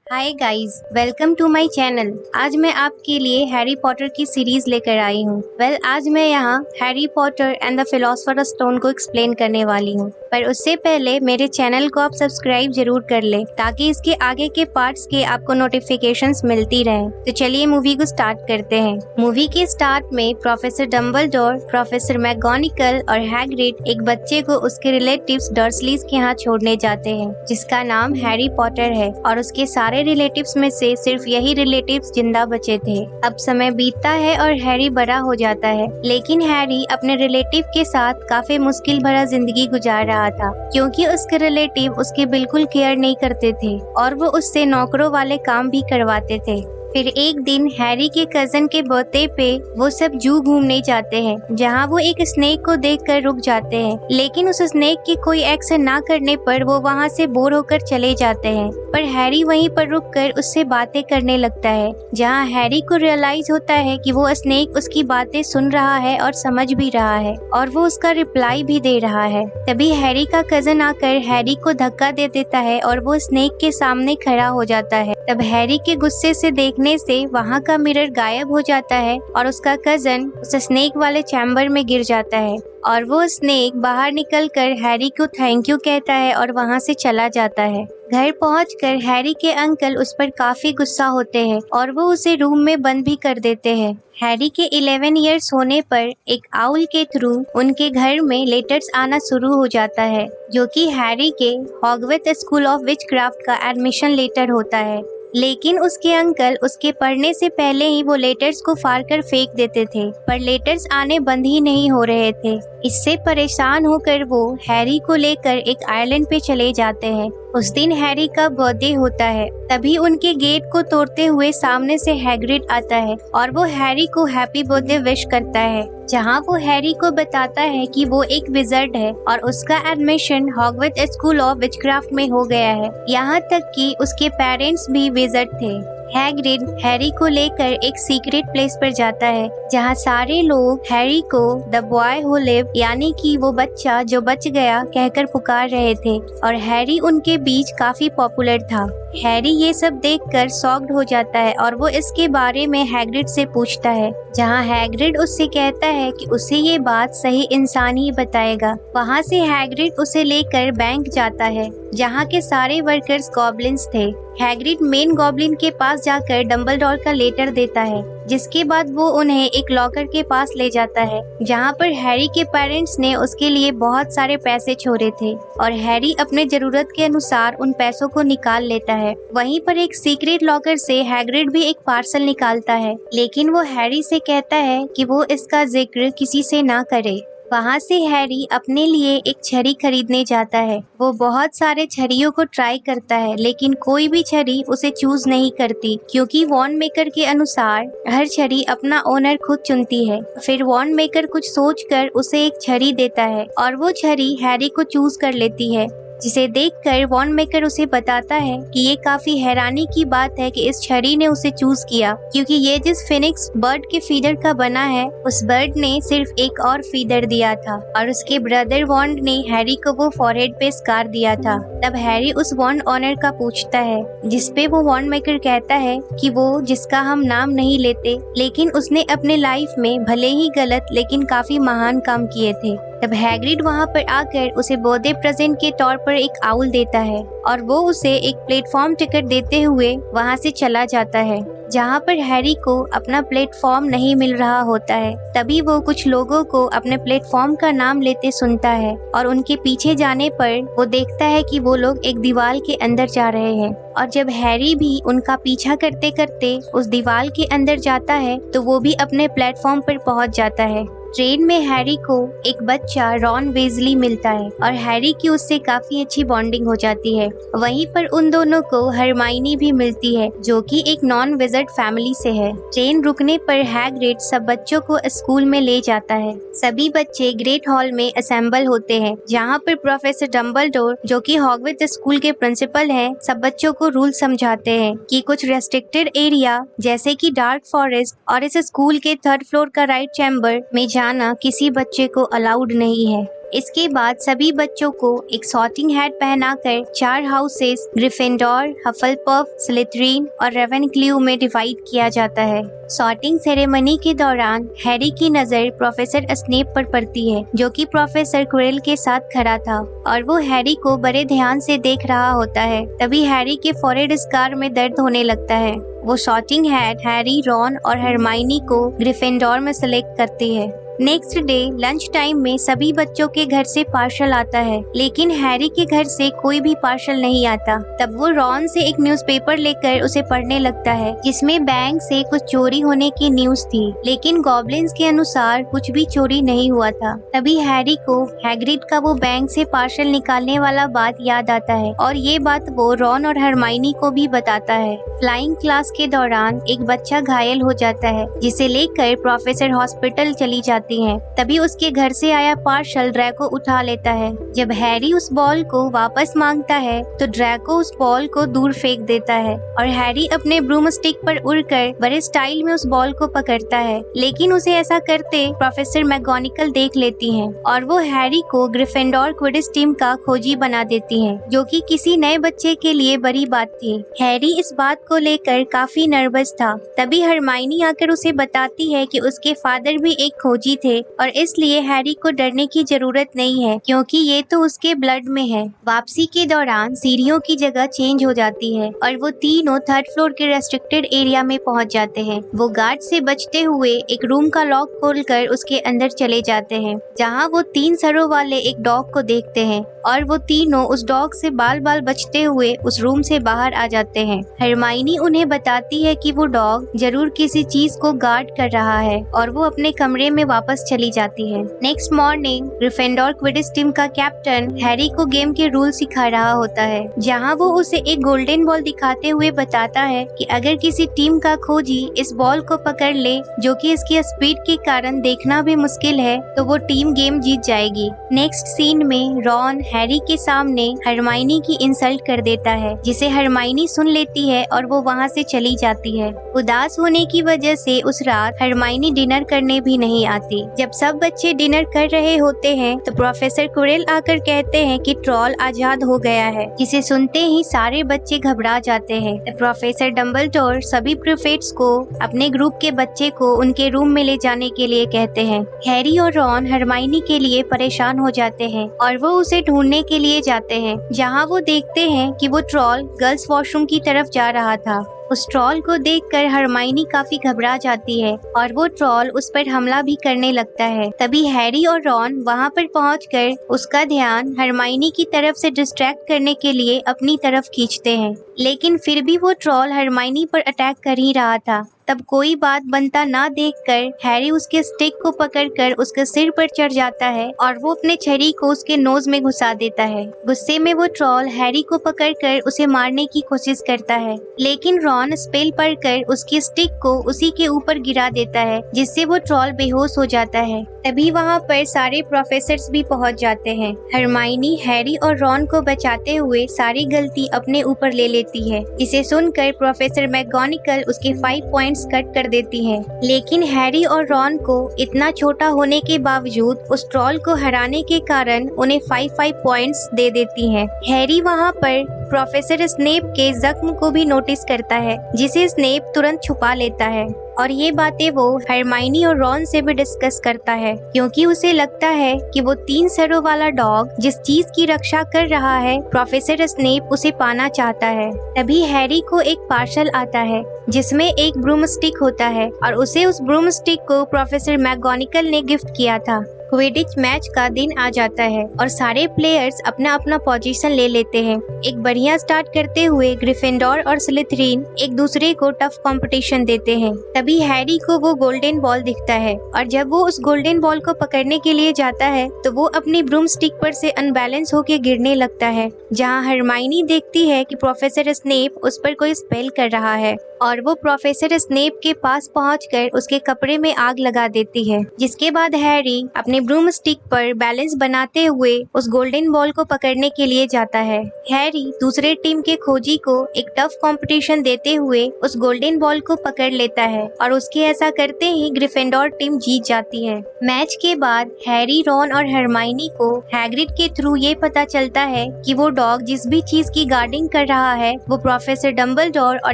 Hi guys, welcome to my channel. आज मैं आपके लिए हैरी पॉटर की सीरीज लेकर आई हूँ। आज मैं यहाँ Harry Potter and the Philosopher's Stone को एक्सप्लेन करने वाली हूँ, पर उससे पहले मेरे चैनल को आप सब्सक्राइब जरूर कर ले ताकि इसके आगे के पार्ट्स के आपको नोटिफिकेशंस मिलती रहें। तो चलिए मूवी को स्टार्ट करते हैं। मूवी के स्टार्ट में प्रोफेसर डम्बलडोर, प्रोफेसर मैगोनिकल और हैग्रिड एक बच्चे को उसके रिलेटिव्स डर्सलीज के यहाँ छोड़ने जाते हैं, जिसका नाम हैरी पॉटर है, और उसके सारे रिलेटिव्स में से सिर्फ यही रिलेटिव्स जिंदा बचे थे। अब समय बीतता है और हैरी बड़ा हो जाता है, लेकिन हैरी अपने रिलेटिव के साथ काफी मुश्किल भरा जिंदगी गुजार रहा था, क्योंकि उसके रिलेटिव उसकी बिल्कुल केयर नहीं करते थे और वो उससे नौकरों वाले काम भी करवाते थे। फिर एक दिन हैरी के कजन के बर्थडे पे वो सब जू घूमने जाते हैं, जहाँ वो एक स्नेक को देखकर रुक जाते हैं, लेकिन उस स्नेक की कोई एक्शन ना करने पर वो वहाँ से बोर होकर चले जाते हैं। पर हैरी वहीं पर रुककर उससे बातें करने लगता है, जहाँ हैरी को रियलाइज होता है कि वो स्नेक उसकी बातें सुन रहा है और समझ भी रहा है, और वो उसका रिप्लाई भी दे रहा है। तभी हैरी का कजन आकर हैरी को धक्का दे देता है और वो स्नेक के सामने खड़ा हो जाता है। तब हैरी के गुस्से से देखने से वहाँ का मिरर गायब हो जाता है और उसका कजन उस स्नेक वाले चैम्बर में गिर जाता है, और वो स्नेक बाहर निकलकर हैरी को थैंक यू कहता है और वहाँ से चला जाता है। घर पहुंचकर हैरी के अंकल उस पर काफी गुस्सा होते हैं और वो उसे रूम में बंद भी कर देते हैं। हैरी के 11 इयर्स होने पर एक आउल के थ्रू उनके घर में लेटर्स आना शुरू हो जाता है, जो कि हैरी के हॉगवर्ट्स स्कूल ऑफ विचक्राफ्ट का एडमिशन लेटर होता है। लेकिन उसके अंकल उसके पढ़ने से पहले ही वो लेटर्स को फाड़ कर फेंक देते थे, पर लेटर्स आने बंद ही नहीं हो रहे थे। इससे परेशान होकर वो हैरी को लेकर एक आइलैंड पे चले जाते हैं। उस दिन हैरी का बर्थडे होता है। तभी उनके गेट को तोड़ते हुए सामने से हैग्रिड आता है और वो हैरी को हैप्पी बर्थडे विश करता है, जहाँ वो हैरी को बताता है कि वो एक विज़र्ड है और उसका admission Hogwarts school of witchcraft में हो गया है। यहाँ तक कि उसके पेरेंट्स भी विज़र्ड थे। हैग्रिड हैरी को लेकर एक सीक्रेट प्लेस पर जाता है, जहाँ सारे लोग हैरी को द बॉय हु लिव, यानी कि वो बच्चा जो बच गया, कहकर पुकार रहे थे, और हैरी उनके बीच काफी पॉपुलर था। हैरी ये सब देखकर शॉक्ड हो जाता है और वो इसके बारे में हैग्रिड से पूछता है, जहाँ हैग्रिड उससे कहता है कि उसे ये बात सही इंसान ही बताएगा। वहाँ से हैग्रिड उसे लेकर बैंक जाता है, जहाँ के सारे वर्कर्स गॉब्लिन्स थे। हैग्रिड मेन गॉब्लिन के पास जाकर डम्बलडोर का लेटर देता है, जिसके बाद वो उन्हें एक लॉकर के पास ले जाता है, जहाँ पर हैरी के पेरेंट्स ने उसके लिए बहुत सारे पैसे छोड़े थे, और हैरी अपने जरूरत के अनुसार उन पैसों को निकाल लेता है। वहीं पर एक सीक्रेट लॉकर से हैग्रिड भी एक पार्सल निकालता है, लेकिन वो हैरी से कहता है कि वो इसका जिक्र किसी से ना करे। वहाँ से हैरी अपने लिए एक छड़ी खरीदने जाता है। वो बहुत सारे छड़ियों को ट्राई करता है, लेकिन कोई भी छड़ी उसे चूज नहीं करती, क्योंकि वॉन्ड मेकर के अनुसार हर छड़ी अपना ओनर खुद चुनती है। फिर वॉन्ड मेकर कुछ सोचकर उसे एक छड़ी देता है और वो छड़ी हैरी को चूज कर लेती है, जिसे देखकर वॉन्ड मेकर उसे बताता है कि ये काफी हैरानी की बात है कि इस छड़ी ने उसे चूज किया, क्योंकि ये जिस फिनिक्स बर्ड के फीडर का बना है, उस बर्ड ने सिर्फ एक और फीडर दिया था, और उसके ब्रदर वॉन्ड ने हैरी को वो फॉरहेड पे स्कार दिया था। तब हैरी उस वॉन्ड ऑनर का पूछता है, जिसपे वो वॉन्ड मेकर कहता है कि वो जिसका हम नाम नहीं लेते, लेकिन उसने अपने लाइफ में भले ही गलत लेकिन काफी महान काम किए थे। तब हैग्रिड वहाँ पर आकर उसे बर्थडे प्रेजेंट के तौर पर एक आउल देता है, और वो उसे एक प्लेटफॉर्म टिकट देते हुए वहाँ से चला जाता है, जहाँ पर हैरी को अपना प्लेटफॉर्म नहीं मिल रहा होता है। तभी वो कुछ लोगों को अपने प्लेटफॉर्म का नाम लेते सुनता है, और उनके पीछे जाने पर वो देखता है कि वो लोग एक दीवार के अंदर जा रहे हैं, और जब हैरी भी उनका पीछा करते करते उस दीवार के अंदर जाता है, तो वो भी अपने प्लेटफॉर्म पर पहुँच जाता है। ट्रेन में हैरी को एक बच्चा रॉन वेजली मिलता है, और हैरी की उससे काफी अच्छी बॉन्डिंग हो जाती है। वहीं पर उन दोनों को हरमाइनी भी मिलती है, जो कि एक नॉन विज़र्ड फैमिली से है। ट्रेन रुकने पर हैग्रिड सब बच्चों को स्कूल में ले जाता है। सभी बच्चे ग्रेट हॉल में असेंबल होते हैं, जहाँ पर प्रोफेसर डम्बलडोर, जो कि हॉगवर्ट्स स्कूल के प्रिंसिपल हैं, सब बच्चों को रूल समझाते हैं कि कुछ रेस्ट्रिक्टेड एरिया जैसे कि डार्क फॉरेस्ट और इस स्कूल के 3rd फ्लोर का राइट चैम्बर में जाना किसी बच्चे को अलाउड नहीं है। इसके बाद सभी बच्चों को एक सॉर्टिंग हैट पहनाकर 4 हाउसेस ग्रिफिंडोर, हफलपफ, स्लिथरिन और रेवेनक्लू में डिवाइड किया जाता है। सॉर्टिंग सेरेमनी के दौरान हैरी की नजर प्रोफेसर स्नेप पर पड़ती है, जो कि प्रोफेसर क्विरल के साथ खड़ा था और वो हैरी को बड़े ध्यान से देख रहा होता है। तभी हैरी के फोरहेड स्कार में दर्द होने लगता है। वो सॉर्टिंग हैट हैरी, रॉन और हरमाइनी को ग्रिफिंडोर में सेलेक्ट करती है। नेक्स्ट डे लंच टाइम में सभी बच्चों के घर से पार्सल आता है, लेकिन हैरी के घर से कोई भी पार्सल नहीं आता। तब वो रॉन से एक न्यूज़पेपर लेकर उसे पढ़ने लगता है, जिसमें बैंक से कुछ चोरी होने की न्यूज़ थी, लेकिन गॉब्लिन्स के अनुसार कुछ भी चोरी नहीं हुआ था। तभी हैरी को हैग्रिड का वो बैंक से पार्सल निकालने वाला बात याद आता है और ये बात वो रॉन और हरमाइनी को भी बताता है। फ्लाइंग क्लास के दौरान एक बच्चा घायल हो जाता है, जिसे लेकर प्रोफेसर हॉस्पिटल चली जाती है। तभी उसके घर से आया पार्सल ड्रैको उठा लेता है। जब हैरी उस बॉल को वापस मांगता है तो ड्रैको उस बॉल को दूर फेंक देता है और हैरी अपने ब्रूम स्टिक पर उड़कर बड़े स्टाइल में उस बॉल को पकड़ता है, लेकिन उसे ऐसा करते प्रोफेसर मैगोनिकल देख लेती हैं और वो हैरी को ग्रिफिंडोर क्विडिच टीम का खोजी बना देती हैं, जो कि किसी नए बच्चे के लिए बड़ी बात थी। हैरी इस बात को लेकर काफी नर्वस था। तभी हरमाइनी आकर उसे बताती है कि उसके फादर भी एक खोजी थे और इसलिए हैरी को डरने की जरूरत नहीं है, क्योंकि ये तो उसके ब्लड में है। वापसी के दौरान सीढ़ियों की जगह चेंज हो जाती है और वो तीनों 3rd फ्लोर के रेस्ट्रिक्टेड एरिया में पहुंच जाते हैं। वो गार्ड से बचते हुए एक रूम का लॉक खोलकर उसके अंदर चले जाते हैं, जहां वो 3 सरों वाले एक डॉग को देखते हैं और वो तीनों उस डॉग से बाल बाल बचते हुए उस रूम से बाहर आ जाते हैं। हरमाइनी उन्हें बताती है कि वो डॉग जरूर किसी चीज को गार्ड कर रहा है और वो अपने कमरे में वापस चली जाती है। Next morning Gryffindor Quidditch team का कैप्टन हैरी को गेम के रूल सिखा रहा होता है, जहां वो उसे एक गोल्डन बॉल दिखाते हुए बताता है कि अगर किसी टीम का खोजी इस बॉल को पकड़ ले, जो कि इसकी स्पीड के कारण देखना भी मुश्किल है, तो वो टीम गेम जीत जाएगी। नेक्स्ट सीन में रॉन हैरी के सामने हरमाइनी की इंसल्ट कर देता है, जिसे हरमाइनी सुन लेती है और वो वहाँ से चली जाती है। उदास होने की वजह से उस रात हरमाइनी डिनर करने भी नहीं आती। जब सब बच्चे डिनर कर रहे होते हैं तो प्रोफेसर क्विरल आकर कहते हैं कि ट्रॉल आजाद हो गया है, जिसे सुनते ही सारे बच्चे घबरा जाते हैं। प्रोफेसर डम्बलडोर सभी प्रीफेक्ट्स को अपने ग्रुप के बच्चे को उनके रूम में ले जाने के लिए कहते हैं। हैरी और रॉन हरमाइनी के लिए परेशान हो जाते हैं और वो उसे ढूंढने के लिए जाते हैं, जहाँ वो देखते हैं कि वो ट्रॉल गर्ल्स वॉशरूम की तरफ जा रहा था। उस ट्रॉल को देखकर हरमाइनी काफी घबरा जाती है और वो ट्रॉल उस पर हमला भी करने लगता है। तभी हैरी और रॉन वहाँ पर पहुंचकर उसका ध्यान हरमाइनी की तरफ से डिस्ट्रैक्ट करने के लिए अपनी तरफ खींचते हैं, लेकिन फिर भी वो ट्रॉल हरमाइनी पर अटैक कर ही रहा था। तब कोई बात बनता ना देखकर हैरी उसके स्टिक को पकड़कर उसके सिर पर चढ़ जाता है और वो अपने छड़ी को उसके नोज में घुसा देता है। गुस्से में वो ट्रॉल हैरी को पकड़कर उसे मारने की कोशिश करता है, लेकिन रॉन स्पेल पढ़कर उसकी स्टिक को उसी के ऊपर गिरा देता है, जिससे वो ट्रॉल बेहोश हो जाता है। तभी वहाँ पर सारे प्रोफेसर्स भी पहुँच जाते हैं। हरमाइनी हैरी और रॉन को बचाते हुए सारी गलती अपने ऊपर ले लेती है, जिसे सुनकर प्रोफेसर मैगोनिकल उसके 5 पॉइंट्स कट कर देती है। लेकिन हैरी और रॉन को इतना छोटा होने के बावजूद उस ट्रॉल को हराने के कारण उन्हें 5 पॉइंट्स दे देती हैं। हैरी वहाँ पर प्रोफेसर स्नेप के जख्म को भी नोटिस करता है, जिसे स्नेप तुरंत छुपा लेता है और ये बातें वो हरमाइनी और रॉन से भी डिस्कस करता है, क्योंकि उसे लगता है कि वो 3 सरों वाला डॉग जिस चीज की रक्षा कर रहा है प्रोफेसर स्नेप उसे पाना चाहता है। तभी हैरी को एक पार्सल आता है जिसमें एक ब्रूम स्टिक होता है और उसे उस ब्रूम स्टिक को प्रोफेसर मैगोनिकल ने गिफ्ट किया था। क्विडिच मैच का दिन आ जाता है और सारे प्लेयर्स अपना अपना पोजीशन ले लेते हैं। एक बढ़िया स्टार्ट करते हुए ग्रिफिंडोर और स्लिथरिन एक दूसरे को टफ कंपटीशन देते हैं। तभी हैरी को वो गोल्डन बॉल दिखता है और जब वो उस गोल्डन बॉल को पकड़ने के लिए जाता है तो वो अपनी ब्रूम स्टिक पर से अनबैलेंस होकर गिरने लगता है, जहाँ हरमाइनी देखती है कि प्रोफेसर स्नेप उस पर कोई स्पेल कर रहा है और वो प्रोफेसर स्नेप के पास पहुंचकर उसके कपड़े में आग लगा देती है। जिसके बाद हैरी अपने ब्रूम स्टिक पर बैलेंस बनाते हुए उस गोल्डन बॉल को पकड़ने के लिए जाता है। हैरी दूसरे टीम के खोजी को एक टफ कंपटीशन देते हुए उस गोल्डन बॉल को पकड़ लेता है और उसके ऐसा करते ही ग्रिफिंडोर टीम जीत जाती है। मैच के बाद हैरी, रॉन और हरमाइनी को हैग्रिड के थ्रू ये पता चलता है कि वो डॉग जिस भी चीज की गार्डिंग कर रहा है वो प्रोफेसर डंबलडोर और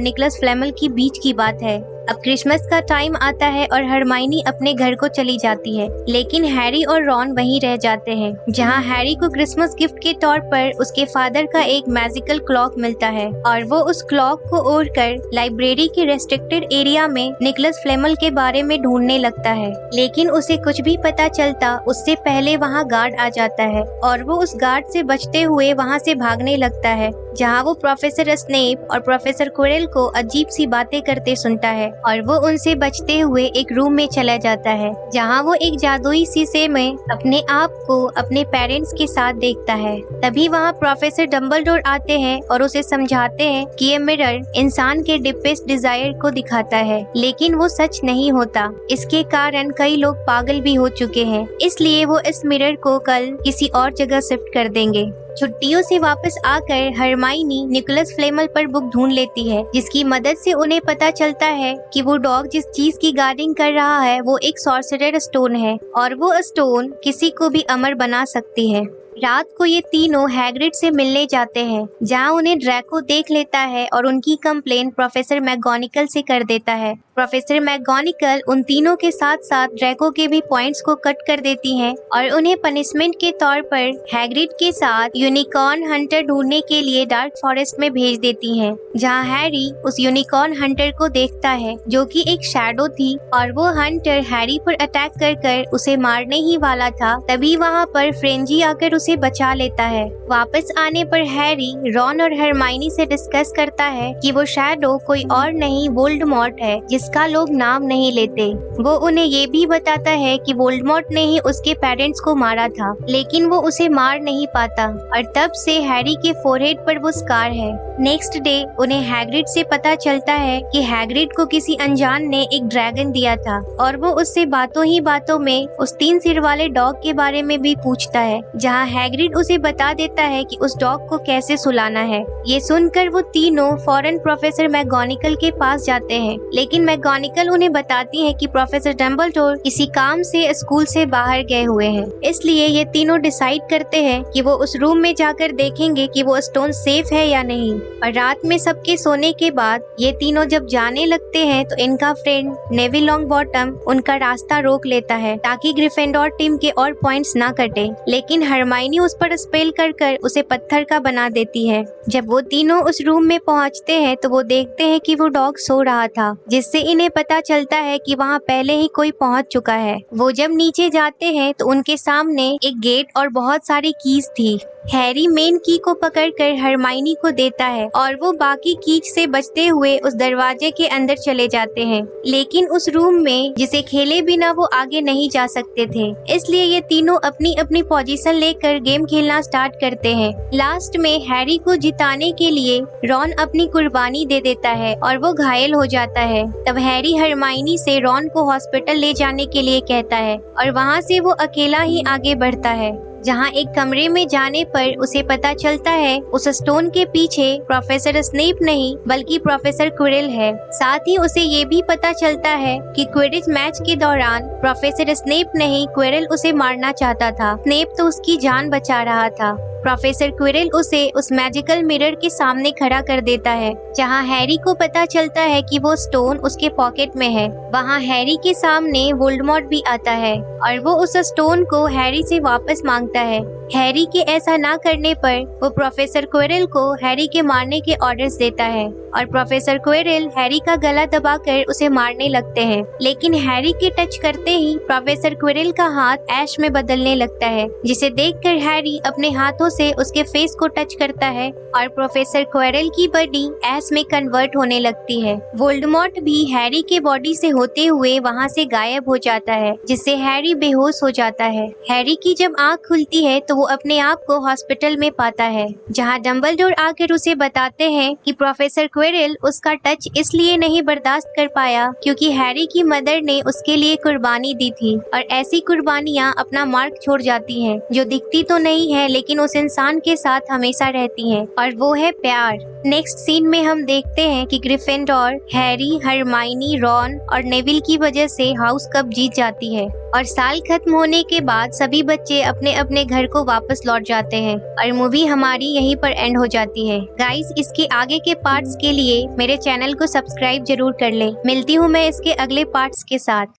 निकोलस फ्लेमल के बीच की बात है। अब क्रिसमस का टाइम आता है और हरमाइनी अपने घर को चली जाती है, लेकिन हैरी और रॉन वहीं रह जाते हैं, जहां हैरी को क्रिसमस गिफ्ट के तौर पर उसके फादर का एक मैजिकल क्लॉक मिलता है और वो उस क्लॉक को ओढ़कर लाइब्रेरी के रेस्ट्रिक्टेड एरिया में निकोलस फ्लेमल के बारे में ढूंढने लगता है। लेकिन उसे कुछ भी पता चलता उससे पहले वहाँ गार्ड आ जाता है और वो उस गार्ड से बचते हुए वहाँ से भागने लगता है, जहाँ वो प्रोफेसर स्नेप और प्रोफेसर क्विरल को अजीब सी बातें करते सुनता है और वो उनसे बचते हुए एक रूम में चला जाता है, जहाँ वो एक जादुई शीशे में अपने आप को अपने पेरेंट्स के साथ देखता है। तभी वहाँ प्रोफेसर डंबलडोर आते हैं और उसे समझाते हैं कि ये मिरर इंसान के डीपेस्ट डिजायर को दिखाता है, लेकिन वो सच नहीं होता। इसके कारण कई लोग पागल भी हो चुके हैं, इसलिए वो इस मिरर को कल किसी और जगह शिफ्ट कर देंगे। छुट्टियों से वापस आकर हरमाइनी निकोलस फ्लेमल पर बुक ढूंढ लेती है, जिसकी मदद से उन्हें पता चलता है कि वो डॉग जिस चीज की गार्डिंग कर रहा है वो एक सॉर्सरर स्टोन है और वो स्टोन किसी को भी अमर बना सकती है। रात को ये तीनों हैग्रिड से मिलने जाते हैं, जहां उन्हें ड्रैको देख लेता है और उनकी कंप्लेन प्रोफेसर मैकगोनिगल से कर देता है। प्रोफेसर मैकगोनिगल उन तीनों के साथ साथ ड्रैको के भी पॉइंट्स को कट कर देती हैं और उन्हें पनिशमेंट के तौर पर हैग्रिड के साथ यूनिकॉर्न हंटर ढूंढने के लिए डार्क फॉरेस्ट में भेज देती हैं, जहां हैरी उस यूनिकॉर्न हंटर को देखता है जो कि एक शैडो थी और वो हंटर हैरी पर अटैक कर उसे मारने ही वाला था। तभी वहाँ पर फ्रेंजी आकर उसे बचा लेता है। वापस आने पर हैरी, रॉन और हरमाइनी से डिस्कस करता है कि वो शैडो कोई और नहीं वोल्डेमॉर्ट है, जिसका लोग नाम नहीं लेते। वो उन्हें ये भी बताता है कि वोल्डेमॉर्ट ने ही उसके पेरेंट्स को मारा था, लेकिन वो उसे मार नहीं पाता और तब से हैरी के फोरहेड पर वो स्कार है। नेक्स्ट डे उन्हें हैग्रिड से पता चलता है कि हैग्रिड को किसी अनजान ने एक ड्रैगन दिया था और वो उससे बातों ही बातों में उस 3 सिर वाले डॉग के बारे में भी पूछता है, जहाँ हैग्रिड उसे बता देता है कि उस डॉग को कैसे सुलाना है। ये सुनकर वो तीनों फौरन प्रोफेसर मैकगोनिगल के पास जाते हैं, लेकिन मैकगोनिगल उन्हें बताती है कि प्रोफेसर डंबलडोर किसी काम से स्कूल से बाहर गए हुए हैं। इसलिए ये तीनों डिसाइड करते हैं कि वो उस रूम में जाकर देखेंगे कि वो स्टोन सेफ है या नहीं। और रात में सबके सोने के बाद ये तीनों जब जाने लगते हैं तो इनका फ्रेंड नेविल लॉन्गबॉटम उनका रास्ता रोक लेता है ताकि ग्रिफिंडोर टीम के और पॉइंट्स ना कटे, लेकिन हरमाइनी उस पर स्पेल कर उसे पत्थर का बना देती है। जब वो तीनों उस रूम में पहुंचते हैं तो वो देखते हैं कि वो डॉग सो रहा था, जिससे इन्हें पता चलता है कि वहाँ पहले ही कोई पहुंच चुका है। वो जब नीचे जाते हैं तो उनके सामने एक गेट और बहुत सारी कीज थी। हैरी मेन की को पकड़कर हरमाइनी को देता है और वो बाकी कीज से बचते हुए उस दरवाजे के अंदर चले जाते हैं, लेकिन उस रूम में जिसे खेले बिना वो आगे नहीं जा सकते थे। इसलिए ये तीनों अपनी अपनी पोजीशन लेकर गेम खेलना स्टार्ट करते हैं। लास्ट में हैरी को जिताने के लिए रॉन अपनी कुर्बानी दे देता है और वो घायल हो जाता है। तब हैरी हरमाइनी से रॉन को हॉस्पिटल ले जाने के लिए कहता है और वहाँ से वो अकेला ही आगे बढ़ता है, जहाँ एक कमरे में जाने पर उसे पता चलता है उस स्टोन के पीछे प्रोफेसर स्नेप नहीं बल्कि प्रोफेसर क्विरल है। साथ ही उसे ये भी पता चलता है कि क्विडिच मैच के दौरान प्रोफेसर स्नेप नहीं क्विरल उसे मारना चाहता था, स्नेप तो उसकी जान बचा रहा था। प्रोफेसर क्विरल उसे उस मैजिकल मिरर के सामने खड़ा कर देता है, जहां हैरी को पता चलता है कि वो स्टोन उसके पॉकेट में है। वहां हैरी के सामने वोल्डेमॉर्ट भी आता है और वो उस स्टोन को हैरी से वापस मांगता है। हैरी के ऐसा ना करने पर वो प्रोफेसर क्विरल को हैरी के मारने के ऑर्डर्स देता है और प्रोफेसर क्विरल हैरी का गला दबाकर उसे मारने लगते हैं, लेकिन हैरी के टच करते ही प्रोफेसर क्विरल का हाथ ऐश में बदलने लगता है, जिसे देखकर हैरी अपने हाथों से उसके फेस को टच करता है और प्रोफेसर क्विरल की बॉडी ऐश में कन्वर्ट होने लगती है। वोल्डेमॉर्ट भी हैरी के बॉडी से होते हुए वहाँ से गायब हो जाता है, जिससे हैरी बेहोश हो जाता है। हैरी की जब आँख खुलती है तो वो अपने आप को हॉस्पिटल में पाता है, जहाँ डम्बलडोर आकर उसे बताते हैं कि प्रोफेसर क्विरिल उसका टच इसलिए नहीं बर्दाश्त कर पाया क्योंकि हैरी की मदर ने उसके लिए कुर्बानी दी थी और ऐसी कुर्बानियाँ अपना मार्क छोड़ जाती हैं, जो दिखती तो नहीं है लेकिन उस इंसान के साथ हमेशा रहती हैं, और वो है प्यार। नेक्स्ट सीन में हम देखते हैं कि ग्रिफिंडोर, हैरी, हरमाइनी, रॉन और नेविल की वजह से हाउस कप जीत जाती है और साल खत्म होने के बाद सभी बच्चे अपने अपने घर को वापस लौट जाते हैं और मूवी हमारी यहीं पर एंड हो जाती है। गाइस, इसके आगे के पार्ट्स के लिए मेरे चैनल को सब्सक्राइब जरूर कर ले। मिलती हूँ मैं इसके अगले पार्ट्स के साथ।